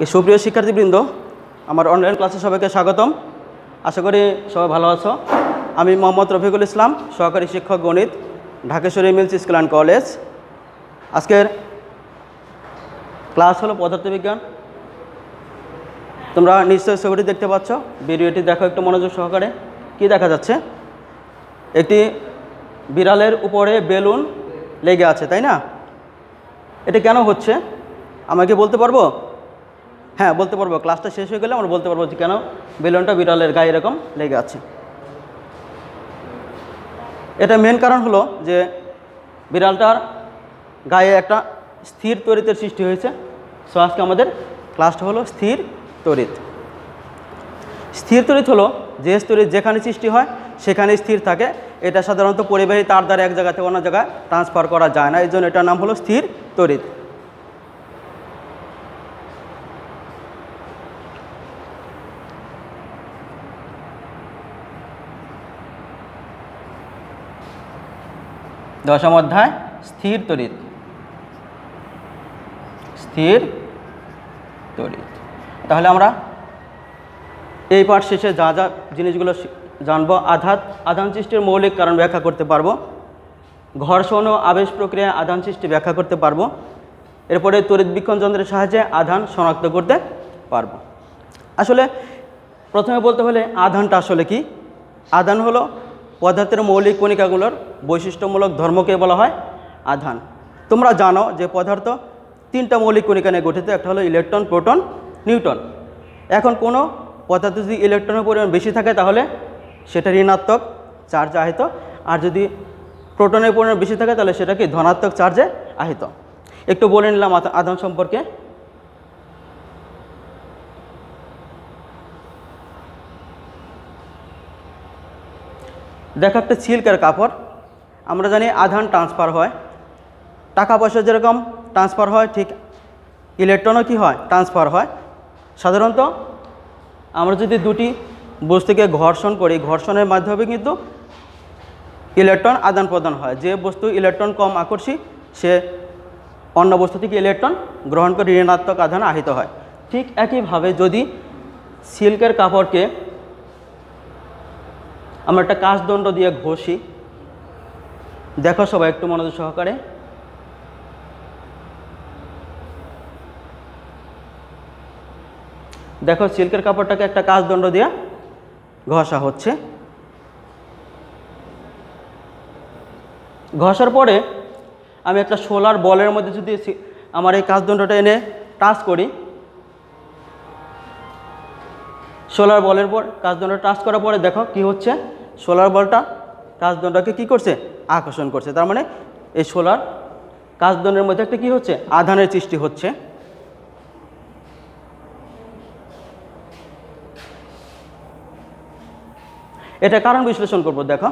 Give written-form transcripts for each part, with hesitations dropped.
সুপ্রিয় শিক্ষার্থীবৃন্দ, আমার অনলাইন ক্লাসে সবাইকে স্বাগতম। আশা করি সবাই ভালো আছো। আমি মোহাম্মদ রফিকুল ইসলাম, সহকারী শিক্ষক গণিত, Dhakeshwari mills school and college. আজকের ক্লাস হলো পদার্থবিজ্ঞান। তোমরা নিশ্চয়ই ছবিটি দেখতে পাচ্ছ, ভিডিওটি দেখো একটু মনোযোগ সহকারে। কি দেখা যাচ্ছে? একটি বিড়ালের উপরে বেলুন লেগে আছে, তাই না? এটা কেন হচ্ছে আমাকে বলতে পারবো? হ্যাঁ, বলতে পারবো। ক্লাসটা শেষ হয়ে গেলে আমরা বলতে পারবো যে কেন বেলুনটা বিড়ালের গায়ে এরকম লেগে আছে। এটা মেন কারণ হলো যে বিড়ালটার গায়ে একটা স্থির তড়িতের সৃষ্টি হয়েছে। সো আজকে আমাদের ক্লাসটা হলো স্থির তড়িৎ। স্থির তড়িৎ হলো যে তড়িৎ যেখানে সৃষ্টি হয় সেখানে স্থির থাকে। এটা সাধারণত পরিবাহী তার দ্বারা এক জায়গা থেকে অন্য জায়গায় ট্রান্সফার করা যায় না, এই জন্য এটার নাম হলো স্থির তড়িৎ। দশম অধ্যায় স্থির তড়িৎ। স্থির তড়িৎ। তাহলে আমরা এই পাঠ শেষে যা যা জিনিসগুলো জানবো, আধান সৃষ্টির মৌলিক কারণ ব্যাখ্যা করতে পারবো, ঘর্ষণ ও আবেশ প্রক্রিয়ায় আধান সৃষ্টি ব্যাখ্যা করতে পারবো, এরপরে তড়িৎ বীক্ষণ যন্ত্রের সাহায্যে আধান শনাক্ত করতে পারবো। আসলে প্রথমে বলতে হলে আধানটা আসলে কি? আধান হলো পদার্থের মৌলিক কণিকাগুলোর বৈশিষ্ট্যমূলক ধর্মকে বলা হয় আধান। তোমরা জানো যে পদার্থ তিনটা মৌলিক কণিকা নিয়ে গঠিত, একটা হলো ইলেকট্রন, প্রোটন, নিউট্রন। এখন কোনো পদার্থ যদি ইলেকট্রনের পরিমাণ বেশি থাকে তাহলে সেটা ঋণাত্মক চার্জে আহিত, আর যদি প্রোটনের পরিমাণ বেশি থাকে তাহলে সেটা কি ধনাত্মক চার্জে আহিত। একটু বলে নিলাম আধান সম্পর্কে। দেখো, একটা সিল্কের কাপড়, আমরা জানি আধান ট্রান্সফার হয়। টাকা পয়সা যেরকম ট্রান্সফার হয় ঠিক ইলেকট্রনও কি হয়? ট্রান্সফার হয়। সাধারণত আমরা যদি দুটি বস্তুকে ঘর্ষণ করি, ঘর্ষণের মাধ্যমে কিন্তু ইলেকট্রন আদান প্রদান হয়। যে বস্তু ইলেকট্রন কম আকর্ষী সে অন্য বস্তু থেকে ইলেকট্রন গ্রহণ করে ঋণাত্মক আধান আহিত হয়। ঠিক একইভাবে যদি সিল্কের কাপড়কে আমরা একটা কাঁচদণ্ড দিয়ে ঘষি, দেখো সবাই একটু মনোযোগ সহকারে। দেখো, সিল্কের কাপড়টাকে একটা কাঁচদণ্ড দিয়ে ঘষা হচ্ছে। ঘষার পরে আমি একটা সোলার বলের মধ্যে যদি আমার এই কাঁচদণ্ডটা এনে টাচ করি, সোলার বলের পর কাঁচদণ্ড টাচ করার পরে দেখো কি হচ্ছে? সোলার বলটা কাঁচদণ্ডকে কি করছে? আকর্ষণ করছে। তার মানে এই সোলার কাঁচদণ্ডের মধ্যে একটা কি হচ্ছে? আধানের সৃষ্টি হচ্ছে। এটা কারণ বিশ্লেষণ করব। দেখো,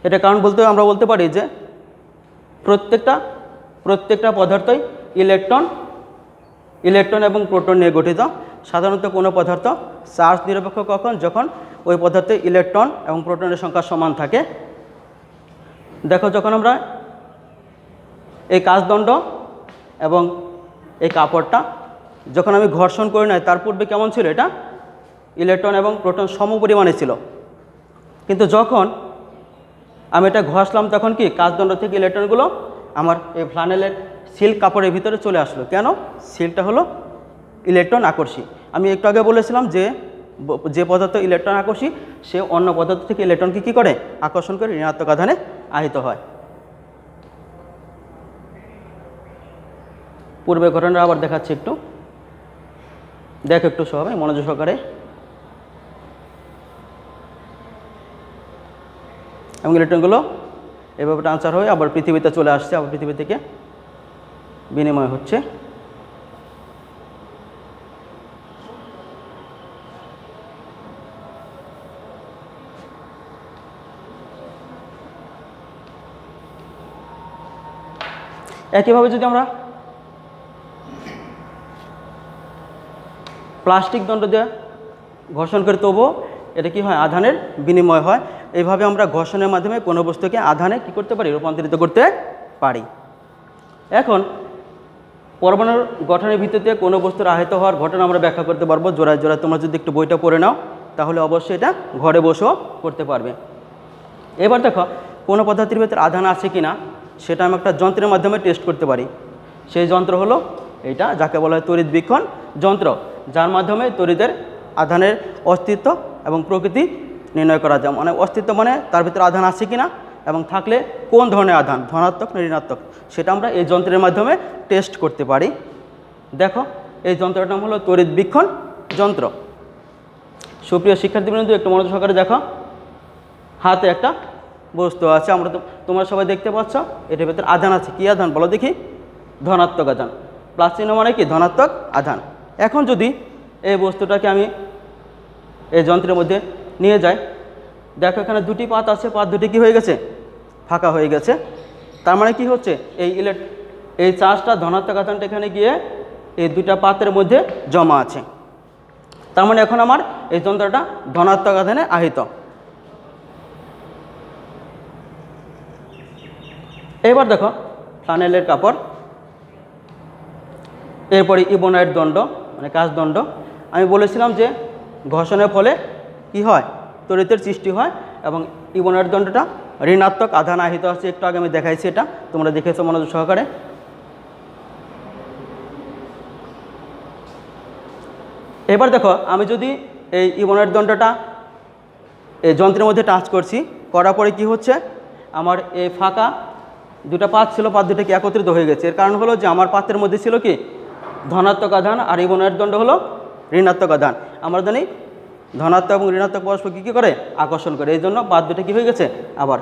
এটা কারণ বলতে আমরা বলতে পারি যে প্রত্যেকটা পদার্থই ইলেকট্রন এবং প্রোটন নিয়ে গঠিত। সাধারণত কোনো পদার্থ চার্জ নিরপেক্ষ কখন? যখন ওই পদার্থে ইলেকট্রন এবং প্রোটনের সংখ্যা সমান থাকে। দেখো, যখন আমরা এই কাঁচদণ্ড এবং এই কাপড়টা যখন আমি ঘর্ষণ করি নাই, তার পূর্বে কেমন ছিল? এটা ইলেকট্রন এবং প্রোটন সমপরিমাণে ছিল। কিন্তু যখন আমি এটা ঘষলাম তখন কি কাঁচদণ্ড থেকে ইলেকট্রনগুলো আমার এই ফ্লানেলের সিল্ক কাপড়ের ভিতরে চলে আসলো। কেন? সিল্কটা হলো ইলেকট্রন আকর্ষী। আমি একটু আগে বলেছিলাম যে পদার্থ ইলেকট্রন আকর্ষী সে অন্য পদার্থ থেকে ইলেকট্রনকে কী করে? আকর্ষণ করে ঋণাত্মক আধানে আহিত হয়। পূর্বে ঘটনা আবার দেখাচ্ছি, একটু দেখো একটু সবাই মনোযোগ সহকারে। এবং ইলেকট্রনগুলো এভাবে ট্রান্সফার হয়ে আবার পৃথিবীতে চলে আসছে, আবার পৃথিবী থেকে বিনিময় হচ্ছে। একইভাবে যদি আমরা প্লাস্টিক দণ্ড দিয়ে ঘর্ষণ করি তবুও এটা কি হয়? আধানের বিনিময় হয়। এইভাবে আমরা ঘর্ষণের মাধ্যমে কোনো বস্তুকে আধানে কি করতে পারি? রূপান্তরিত করতে পারি। এখন পরমাণুর গঠনের ভিত্তিতে কোনো বস্তুর আহিত হওয়ার ঘটনা আমরা ব্যাখ্যা করতে পারবো জোড়ায় জোড়ায়। তোমরা যদি একটু বইটা পড়ে নাও তাহলে অবশ্যই এটা ঘরে বসেও করতে পারবে। এবার দেখো কোনো পদার্থের ভিতরে আধান আছে কি না সেটা আমি একটা যন্ত্রের মাধ্যমে টেস্ট করতে পারি। সেই যন্ত্র হলো এইটা, যাকে বলা হয় তড়িৎ বীক্ষণ যন্ত্র, যার মাধ্যমে তড়িতের আধানের অস্তিত্ব এবং প্রকৃতি নির্ণয় করা যায়। মানে অস্তিত্ব মানে তার ভিতরে আধান আছে কি না এবং থাকলে কোন ধরনের আধান, ধনাত্মক না ঋণাত্মক, সেটা আমরা এই যন্ত্রের মাধ্যমে টেস্ট করতে পারি। দেখো এই যন্ত্রটার নাম হলো তড়িৎ বীক্ষণ যন্ত্র। সুপ্রিয় শিক্ষার্থীবৃন্দ একটু মনোযোগ সহকারে দেখো, হাতে একটা বস্তু আছে, তোমরা সবাই দেখতে পাচ্ছ, এটার ভিতরে আধান আছে। কি আধান বলো দেখি? ধনাত্মক আধান। প্লাস চিহ্ন মানে কি? ধনাত্মক আধান। এখন যদি এই বস্তুটাকে আমি এই যন্ত্রের মধ্যে নিয়ে যাই, দেখো এখানে দুটি পাত আছে, পাত দুটি কি হয়ে গেছে? ফাঁকা হয়ে গেছে। তার মানে কি হচ্ছে? এই চার্জটা ধনাত্মক আধানটা এখানে গিয়ে এই দুটা পাতের মধ্যে জমা আছে। তার মানে এখন আমার এই যন্ত্রটা ধনাত্মক আধানে আহিত। এবার দেখো ফ্লানেলের কাপড়, এরপরে ইবোনাইট দণ্ড মানে কাচদণ্ড। আমি বলেছিলাম যে ঘর্ষণের ফলে কি হয়? তড়িতের সৃষ্টি হয় এবং ইবোনাইট দণ্ডটা ঋণাত্মক আধান আহিত আছে। একটু আগে আমি দেখাইছি, এটা তোমরা দেখেছো মনোযোগ সহকারে। এবার দেখো আমি যদি এই ইবোনাইট দণ্ডটা এই যন্ত্রের মধ্যে টাচ করছি, করার পরে কি হচ্ছে? আমার এই ফাঁকা দুটা পাত ছিল, পাত দুটো কি একত্রিত হয়ে গেছে। এর কারণ হলো যে আমার পাতের মধ্যে ছিল কি? ধনাত্মক আধান, আর ইবোনাইট দণ্ড হলো ঋণাত্মক আধান। আমরা জানি ধনাত্মক এবং ঋণাত্মক পরস্পর কী করে? আকর্ষণ করে। এই জন্য পাত দুটো কী হয়ে গেছে? আবার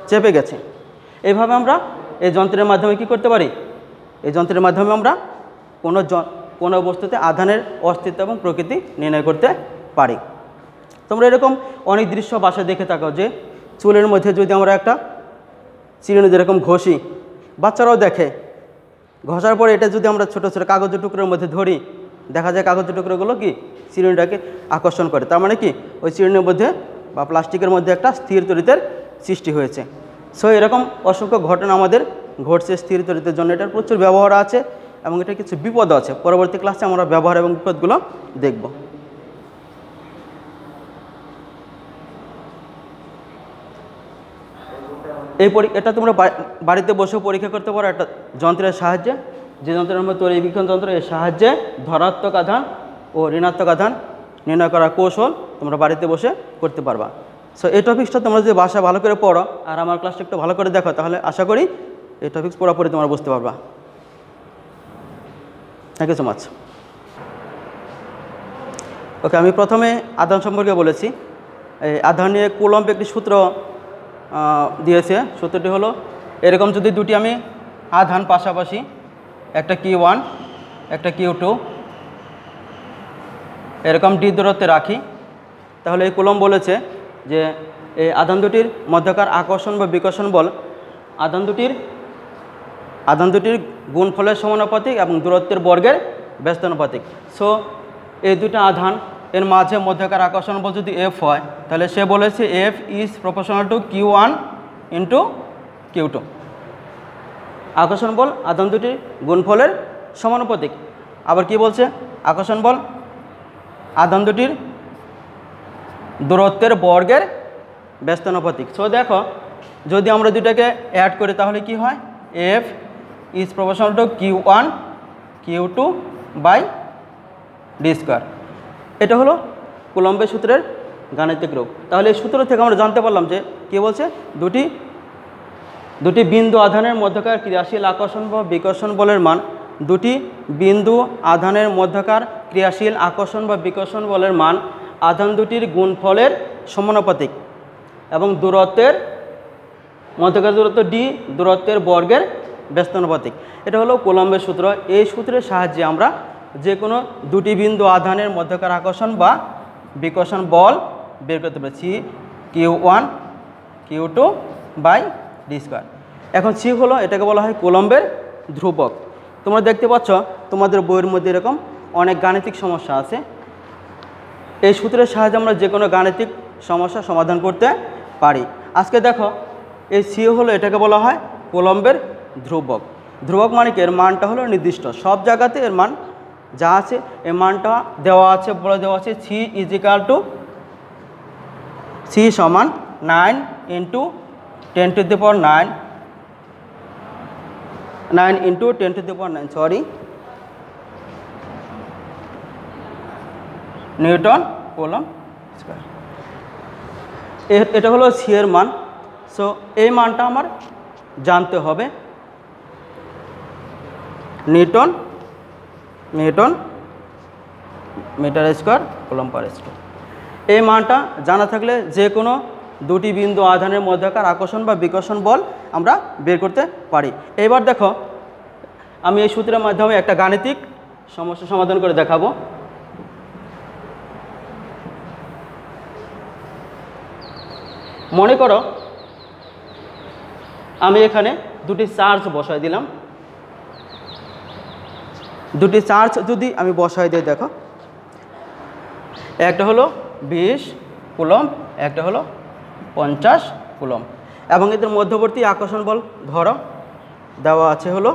চেপে গেছে। এইভাবে আমরা এই যন্ত্রের মাধ্যমে কি করতে পারি? এই যন্ত্রের মাধ্যমে আমরা কোনো বস্তুতে আধানের অস্তিত্ব এবং প্রকৃতি নির্ণয় করতে পারি। তোমরা এরকম অনেক দৃশ্য বাসায় দেখে থাকো যে চুলের মধ্যে যদি আমরা একটা চিরুনি যেরকম ঘষি, বাচ্চারাও দেখে, ঘষার পরে এটা যদি আমরা ছোটো ছোটো কাগজের টুকরোর মধ্যে ধরি, দেখা যায় কাগজের টুকরোগুলো কি চিরুনিটাকে আকর্ষণ করে। তার মানে কি? ওই চিরুনির মধ্যে বা প্লাস্টিকের মধ্যে একটা স্থির তড়িতের সৃষ্টি হয়েছে। সো এরকম অসংখ্য ঘটনা আমাদের ঘটছে স্থির তড়িতের জন্য। এটার প্রচুর ব্যবহার আছে এবং এটা কিছু বিপদ আছে। পরবর্তী ক্লাসে আমরা ব্যবহার এবং বিপদগুলো দেখব। এটা তোমরা বাড়িতে বসেও পরীক্ষা করতে পারো একটা যন্ত্রের সাহায্যে, যে যন্ত্রের নাম তড়িৎ বীক্ষণ যন্ত্র। এর সাহায্যে ধনাত্মক আধান ও ঋণাত্মক আধান নির্ণয় করার কৌশল তোমরা বাড়িতে বসে করতে পারবা। সো এই টপিক্সটা তোমরা যদি বাসা ভালো করে পড়ো আর আমার ক্লাসটা একটু ভালো করে দেখো, তাহলে আশা করি এই টপিক্স পুরোপুরি তোমরা বুঝতে পারবা। Thank you so much. Okay, আমি প্রথমে আধান সম্পর্কে বলেছি। এই আধান নিয়ে কুলম্ব একটি সূত্র দিয়েছে। সূত্রটি হলো এরকম, যদি দুটি আমি আধান পাশাপাশি, একটা Q1 একটা Q2 এরকম ডি দূরত্বে রাখি, তাহলে এই কুলম্ব বলেছে যে এই আধান দুটির মধ্যকার আকর্ষণ বা বিকর্ষণ বল আধান দুটির গুণফলের সমানুপাতিক এবং দূরত্বের বর্গের ব্যস্তানুপাতিক। সো এই দুটো আধান এর মাঝে মধ্যকার আকর্ষণ বল যদি F হয়, তাহলে সে বলেছে F is proportional to Q1 into Q2। আকর্ষণ বল আধান দুটির গুণফলের সমানুপাতিক। আবার কি বলছে? আকর্ষণ বল আধান দুটির দূরত্বের বর্গের ব্যস্তানুপাতিক। সো দেখো যদি আমরা দুটাকে অ্যাড করি তাহলে কি হয়? F is proportional to Q1 Q2 by D square. এটা হলো কুলম্বের সূত্রের গাণিতিক রূপ। তাহলে এই সূত্র থেকে আমরা জানতে পারলাম যে কী বলছে, দুটি বিন্দু আধানের মধ্যকার ক্রিয়াশীল আকর্ষণ বা বিকর্ষণ বলের মান, দুটি বিন্দু আধানের মধ্যকার ক্রিয়াশীল আকর্ষণ বা বিকর্ষণ বলের মান আধান দুটির গুণফলের সমানুপাতিক এবং দূরত্বের মধ্যকার দূরত্ব ডি দূরত্বের বর্গের ব্যস্তানুপাতিক। এটা হলো কুলম্বের সূত্র। এই সূত্রের সাহায্যে আমরা যে কোনো দুটি বিন্দু আধানের মধ্যকার আকর্ষণ বা বিকর্ষণ বল বের করতে পারছি, Q1 Q2 by D square. এখন সি হলো, এটাকে বলা হয় কুলম্বের ধ্রুবক। তোমরা দেখতে পাচ্ছ তোমাদের বইয়ের মধ্যে এরকম অনেক গাণিতিক সমস্যা আছে। এই সূত্রের সাহায্যে আমরা যে কোনো গাণিতিক সমস্যা সমাধান করতে পারি। আজকে দেখো এই সি হলো, এটাকে বলা হয় কুলম্বের ধ্রুবক। ধ্রুবক মানে কি এর মানটা হলো নির্দিষ্ট, সব জায়গাতে এর মান যা আছে এর মানটা দেওয়া আছে, বলে দেওয়া আছে C is equal to C সমান 9 into 10⁻9 9 into 10⁻9 sorry newton coulomb square. এটা হলো সি এর মান। সো এই মানটা আমার জানতে হবে newton metre square coulomb per square. এই মানটা জানা থাকলে যে কোনো দুটি বিন্দু আধানের মধ্যকার আকর্ষণ বা বিকর্ষণ বল আমরা বের করতে পারি। এবার দেখো আমি এই সূত্রের মাধ্যমে একটা গাণিতিক সমস্যা সমাধান করে দেখাবো। মনে করো আমি এখানে দুটি চার্জ বসাই দিলাম। দুটি চার্জ যদি আমি বসাই দিই, দেখো একটা হলো 20 কুলম্ব, একটা হলো 50 কুলম্ব, এবং এদের মধ্যবর্তী আকর্ষণ বল ধরো দেওয়া আছে হলো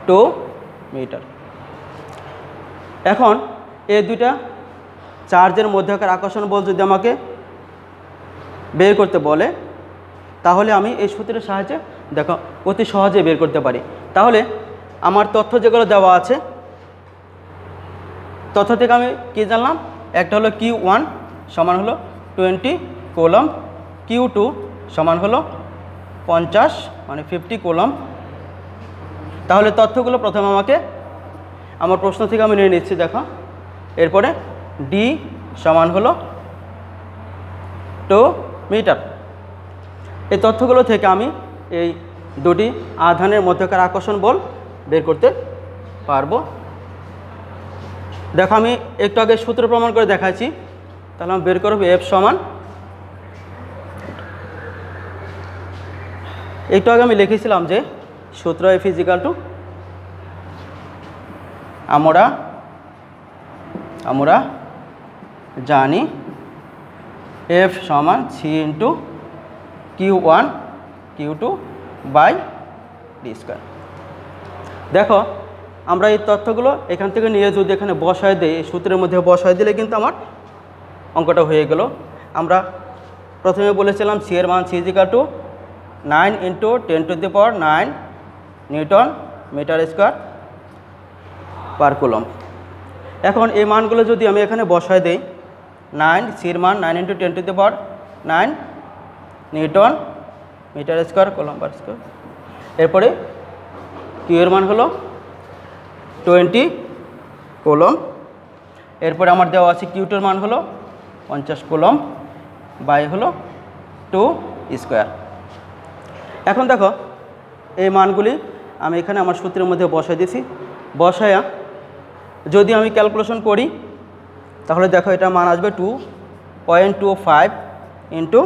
2 মিটার। এখন এই দুইটা চার্জের মধ্যকার আকর্ষণ বল যদি আমাকে বের করতে বলে, তাহলে আমি এই সূত্রের সাহায্যে দেখো অতি সহজে বের করতে পারি। তাহলে আমার তথ্য যেগুলো দেওয়া আছে, তথ্য থেকে আমি কি জানলাম, একটা হলো Q1 সমান হলো 20 কুলম্ব, Q2 সমান হলো 50 মানে 50 কুলম্ব। তাহলে তথ্যগুলো প্রথমে আমাকে আমার প্রশ্ন থেকে আমি নিয়ে নিচ্ছি। দেখো এরপরে D সমান হলো 2 মিটার। এই তথ্যগুলো থেকে আমি এই দুটি আধানের মধ্যকার আকর্ষণ বল বের করতে পারবো। দেখো আমি একটু আগে সূত্র প্রমাণ করে দেখাচ্ছি। তাহলে আমি বের করব F সমান, একটু আগে আমি লিখেছিলাম যে সূত্র F ইজ ইকাল টু আমরা জানি F সমান C into Q1 Q2 by D square. দেখো আমরা এই তথ্যগুলো এখান থেকে নিয়ে যদি এখানে বসায় দিই, এই সূত্রের মধ্যে বসায় দিলে কিন্তু আমার অঙ্কটা হয়ে গেল। আমরা প্রথমে বলেছিলাম সি এর মান C is equal to 9 into 10⁻9 newton metre square per coulomb. এখন এই মানগুলো যদি আমি এখানে বসায় দিই, 9 সির মান 9 into 10⁻9 newton metre square coulomb per square. এরপরে কিউ এর মান হলো 20 কুলম্ব। এরপরে আমার দেওয়া আছে কিউটার মান হলো 50 কুলম্ব বাই হলো 2 স্কয়ার। এখন দেখো এই মানগুলি আমি এখানে আমার সূত্রের মধ্যে বসাই দিয়েছি। বসায়া যদি আমি ক্যালকুলেশন করি, তাহলে দেখো এটা মান আসবে 2.25 ইন্টু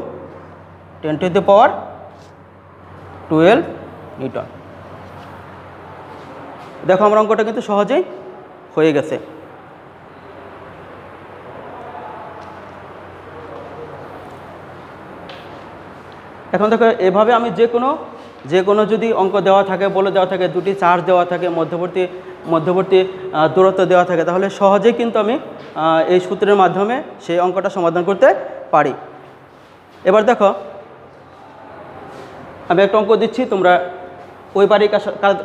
10⁻12 নিউটন। দেখো আমার অঙ্কটা কিন্তু সহজেই হয়ে গেছে। এখন দেখো এভাবে আমি যে কোনো যদি অঙ্ক দেওয়া থাকে, বলে দেওয়া থাকে, দুটি চার্জ দেওয়া থাকে, মধ্যবর্তী দূরত্ব দেওয়া থাকে, তাহলে সহজেই কিন্তু আমি এই সূত্রের মাধ্যমে সেই অঙ্কটা সমাধান করতে পারি। এবার দেখো আমি একটা অঙ্ক দিচ্ছি, তোমরা ওই বাড়ির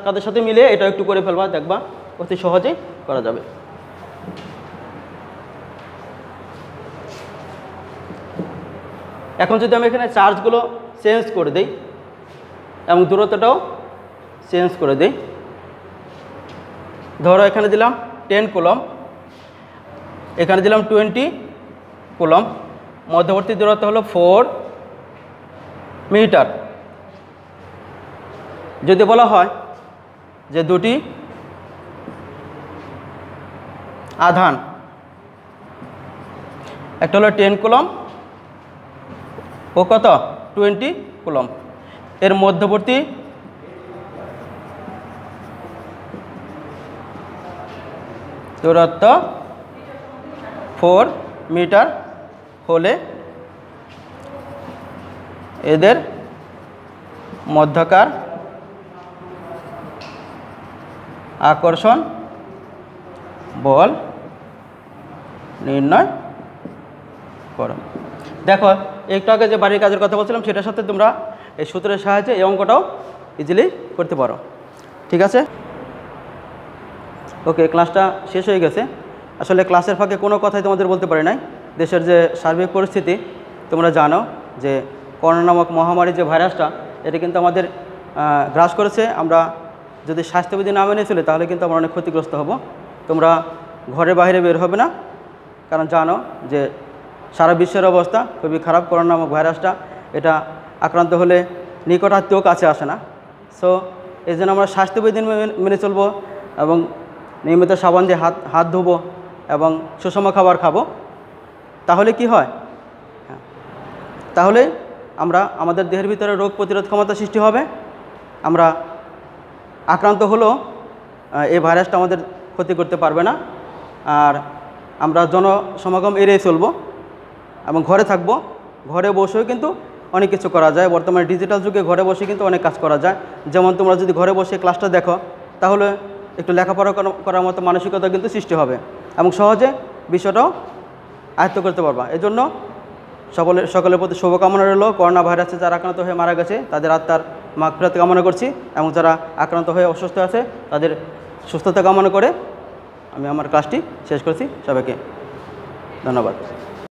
কাদের সাথে মিলে এটা একটু করে ফেলবা, দেখবা অতি সহজেই করা যাবে। এখন যদি আমি এখানে চার্জগুলো চেঞ্জ করে দিই এবং দূরত্বটাও চেঞ্জ করে দিই, ধরো এখানে দিলাম 10 কুলম্ব, এখানে দিলাম 20 কুলম্ব, মধ্যবর্তী দূরত্ব হলো 4 মিটার। যদি বলা হয় যে দুটি আধান, একটা হলো 10 কুলম্ব ও কত 20 কুলম্ব, এর মধ্যবর্তী দূরত্ব 4 মিটার হলে এদের মধ্যকার আকর্ষণ বল নির্ণয় করো। দেখো একটু আগে যে বাড়ির কাজের কথা বলছিলাম সেটার সাথে তোমরা এই সূত্রের সাহায্যে এই অঙ্কটাও ইজিলি করতে পারো। ঠিক আছে, ওকে, ক্লাসটা শেষ হয়ে গেছে। আসলে ক্লাসের ফাঁকে কোনো কথাই তোমাদের বলতে পারি নাই। দেশের যে সার্বিক পরিস্থিতি তোমরা জানো যে করোনা নামক মহামারী যে ভাইরাসটা, এটা কিন্তু আমাদের গ্রাস করেছে। আমরা যদি স্বাস্থ্যবিধি না মেনে চলি তাহলে কিন্তু আমরা অনেক ক্ষতিগ্রস্ত হব। তোমরা ঘরে বাইরে বের হবে না, কারণ জানো যে সারা বিশ্বের অবস্থা খুবই খারাপ। করোনা নামক ভাইরাসটা এটা আক্রান্ত হলে নিকট আত্মীয় কাছে আসে না। সো এই জন্য আমরা স্বাস্থ্যবিধি মেনে চলবো এবং নিয়মিত সাবান দিয়ে হাত ধুবো এবং সুষম খাবার খাবো। তাহলে কি হয়, তাহলে আমরা আমাদের দেহের ভিতরে রোগ প্রতিরোধ ক্ষমতা সৃষ্টি হবে। আমরা আক্রান্ত হলেও এই ভাইরাসটা আমাদের ক্ষতি করতে পারবে না। আর আমরা জনসমাগম এড়িয়ে চলবো এবং ঘরে থাকবো। ঘরে বসেও কিন্তু অনেক কিছু করা যায়। বর্তমানে ডিজিটাল যুগে ঘরে বসে কিন্তু অনেক কাজ করা যায়। যেমন তোমরা যদি ঘরে বসে ক্লাসটা দেখো তাহলে একটু লেখাপড়া করার মতো মানসিকতা কিন্তু সৃষ্টি হবে এবং সহজে বিষয়টাও আয়ত্ত করতে পারবা। এজন্য সকলের প্রতি শুভকামনা রইল। করোনা ভাইরাসে যারা আক্রান্ত হয়ে মারা গেছে তাদের আত্মার মাগফিরাত কামনা করছি এবং যারা আক্রান্ত হয়ে অসুস্থ আছে তাদের সুস্থতা কামনা করে আমি আমার ক্লাসটি শেষ করছি। সবাইকে ধন্যবাদ।